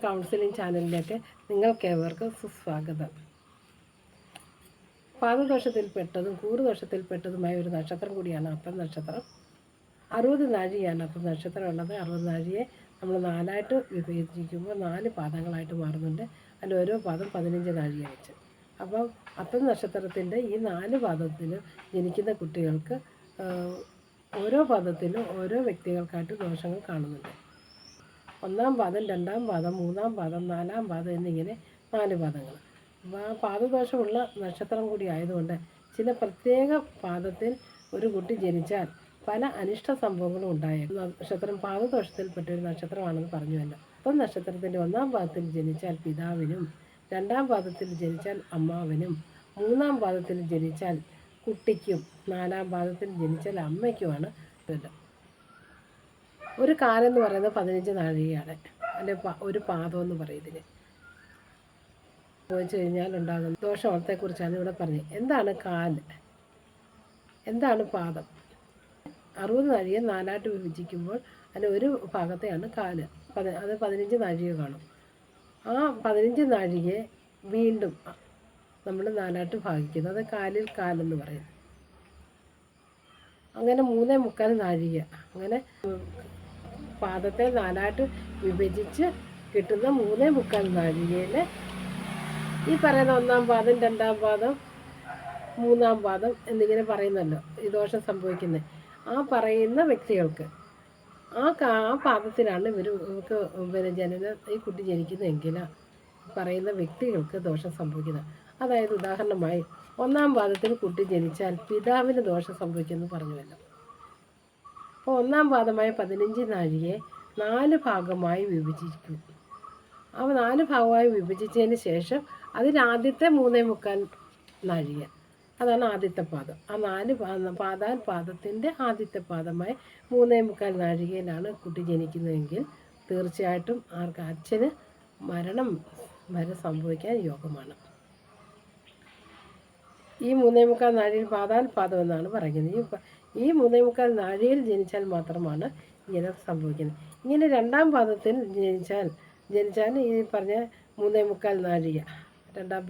Counselling ചാനലിലേക്ക് നിങ്ങൾക്കേവർക്കും സുസ്വാഗതം. പാദദോഷത്തിൽപ്പെട്ടതും കൂറുദോഷത്തിൽപ്പെട്ടതുമായ ഒരു നക്ഷത്രം കൂടിയാണ് അത്തം നക്ഷത്രം. 60 നാഴികയാണ് അത്തം നക്ഷത്രം ഉള്ളത്. 60 നാഴികയെ നമ്മൾ 4ആയിട്ട് വിഭജിക്കുമ്പോൾ 4 പാദങ്ങളായിട്ട് മാറുന്നുണ്ട്. അതിൽ ഓരോ പാദം 15 നാഴിക വെച്ച്. അപ്പം അത്തം നക്ഷത്രത്തിൻ്റെ ഈ 4 പാദത്തിലും ജനിക്കുന്ന കുട്ടികൾക്ക് ഓരോ പാദത്തിലും ഓരോ വ്യക്തികൾക്കായിട്ട് ദോഷങ്ങൾ കാണുന്നുണ്ട്. 1-ാം പാദം, 2-ാം പാദം, 3-ാം പാദം, 4-ാം പാദം എന്നിങ്ങനെ 4 പാദങ്ങൾ. പാദദോഷമുള്ള നക്ഷത്രം കൂടി ആയതുകൊണ്ട് ചില പ്രത്യേക പാദത്തിൽ ഒരു കുട്ടി ജനിച്ചാൽ പല അനിഷ്ട സംഭവങ്ങളും ഉണ്ടായേക്കും. നക്ഷത്രം പാദദോഷത്തിൽപ്പെട്ട ഒരു നക്ഷത്രമാണെന്ന് പറഞ്ഞുവല്ലോ. അപ്പം നക്ഷത്രത്തിൻ്റെ 1-ാം പാദത്തിൽ ജനിച്ചാൽ പിതാവിനും, 2-ാം പാദത്തിൽ ജനിച്ചാൽ അമ്മാവനും, 3-ാം പാദത്തിൽ ജനിച്ചാൽ കുട്ടിക്കും, 4-ാം പാദത്തിൽ ജനിച്ചാൽ അമ്മയ്ക്കുമാണ് ഇത്. ഒരു കാലെന്ന് പറയുന്നത് 15 നാഴികയാണ്. അല്ലെ ഒരു പാദം എന്ന് പറയുന്നതിന് ചോദിച്ചു കഴിഞ്ഞാൽ ഉണ്ടാകുന്ന ദോഷത്തെക്കുറിച്ചാണ് ഇവിടെ പറഞ്ഞത്. എന്താണ് കാല്, എന്താണ് പാദം? 60 നാഴിക 4ആയിട്ട് വിഭജിക്കുമ്പോൾ അതിൽ ഒരു ഭാഗത്തെയാണ് കാല്. അത് 15 നാഴിക കാണും. ആ 15 നാഴികയെ വീണ്ടും നമ്മൾ 4ആയിട്ട് ഭാഗിക്കുന്നു. അത് കാലിൽ കാലെന്ന് പറയും. അങ്ങനെ 3.25 നാഴിക, അങ്ങനെ പാദത്തെ 4ആയിട്ട് വിഭജിച്ച് കിട്ടുന്ന 3.25 നാഴികയിൽ ഈ പറയുന്ന 1-ാം പാദം, 2-ാം പാദം, 3-ാം പാദം എന്നിങ്ങനെ പറയുന്നല്ലോ ഈ ദോഷം സംഭവിക്കുന്നത്. ആ പറയുന്ന വ്യക്തികൾക്ക് ആ പാദത്തിലാണ് ഇവർക്ക് ഈ കുട്ടി ജനിക്കുന്നതെങ്കിൽ പറയുന്ന വ്യക്തികൾക്ക് ദോഷം സംഭവിക്കുന്നത്. അതായത് ഉദാഹരണമായി 1-ാം പാദത്തിൽ കുട്ടി ജനിച്ചാൽ പിതാവിന് ദോഷം സംഭവിക്കുമെന്ന് പറഞ്ഞുവല്ലോ. അപ്പോൾ 1-ാം പാദമായ 15 നാഴികയെ 4 ഭാഗമായി വിഭജിക്കും. ആ 4 ഭാഗമായി വിഭജിച്ചതിന് ശേഷം അതിലാദ്യത്തെ 3.25 നാഴിക, അതാണ് ആദ്യത്തെ പാദം. ആ 4 പാദത്തിൻ്റെ ആദ്യത്തെ പാദമായ 3.25 നാഴികയിലാണ് കുട്ടി ജനിക്കുന്നതെങ്കിൽ തീർച്ചയായിട്ടും അച്ഛന് മരണം വരെ സംഭവിക്കാൻ യോഗമാണ്. ഈ 3.25 നാഴികയിൽ പാദം എന്നാണ് പറയുന്നത്. ഈ 3.25 നാഴികയിൽ ജനിച്ചാൽ മാത്രമാണ് ഇങ്ങനെ സംഭവിക്കുന്നത്. ഇങ്ങനെ 2-ാം പാദത്തിൽ ജനിച്ചാൽ ഈ പറഞ്ഞ 3.25 നാഴിക, 2-ാം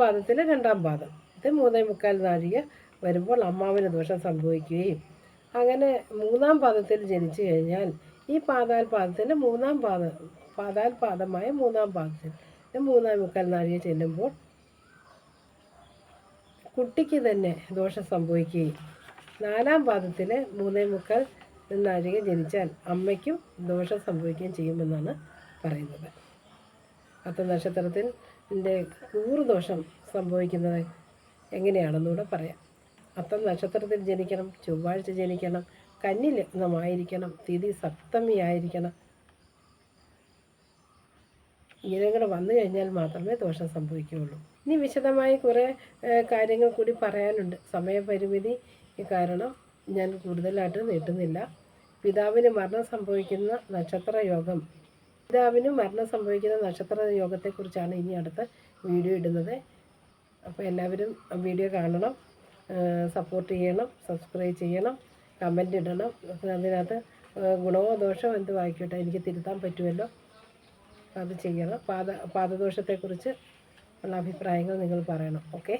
പാദത്തിലെ 2-ാം പാദം, ഇത് 3.25 നാഴിക വരുമ്പോൾ അമ്മാവിന് ദോഷം സംഭവിക്കുകയും, അങ്ങനെ 3-ാം പാദത്തിൽ ജനിച്ചു കഴിഞ്ഞാൽ ഈ പാദത്തിൻ്റെ 3-ാം പാദമായ 3-ാം പാദത്തിൽ 3.25 നാഴിക ചെല്ലുമ്പോൾ കുട്ടിക്ക് തന്നെ ദോഷം സംഭവിക്കുകയും, 4-ാം പാദത്തിൽ 3.25 നാഴിക ജനിച്ചാൽ അമ്മയ്ക്കും ദോഷം സംഭവിക്കുകയും ചെയ്യുമെന്നാണ് പറയുന്നത്. അത്തം നക്ഷത്രത്തിൻ്റെ കൂറുദോഷം സംഭവിക്കുന്നത് എങ്ങനെയാണെന്നൂടെ പറയാം. അത്തം നക്ഷത്രത്തിൽ ജനിക്കണം, ചൊവ്വാഴ്ച ജനിക്കണം, കന്നി ലഗ്നമായിരിക്കണം, തിഥി സപ്തമി ആയിരിക്കണം. ഇങ്ങനെ കൂടെ വന്നു കഴിഞ്ഞാൽ മാത്രമേ ദോഷം സംഭവിക്കുകയുള്ളൂ. ഇനി വിശദമായി കുറേ കാര്യങ്ങൾ കൂടി പറയാനുണ്ട്. സമയപരിമിതി കാരണം ഞാൻ കൂടുതലായിട്ട് നീട്ടുന്നില്ല. പിതാവിന് മരണം സംഭവിക്കുന്ന നക്ഷത്ര യോഗത്തെക്കുറിച്ചാണ് ഇനി അടുത്ത വീഡിയോ ഇടുന്നത്. അപ്പോൾ എല്ലാവരും വീഡിയോ കാണണം, സപ്പോർട്ട് ചെയ്യണം, സബ്സ്ക്രൈബ് ചെയ്യണം, കമൻ്റ് ഇടണം. അതിനകത്ത് ഗുണമോ ദോഷമോ എന്ത് ആയിക്കോട്ടെ, എനിക്ക് തിരുത്താൻ പറ്റുമല്ലോ, അത് ചെയ്യണം. പാദദോഷത്തെക്കുറിച്ച് ഉള്ള അഭിപ്രായങ്ങൾ നിങ്ങൾ പറയണം. ഓക്കെ.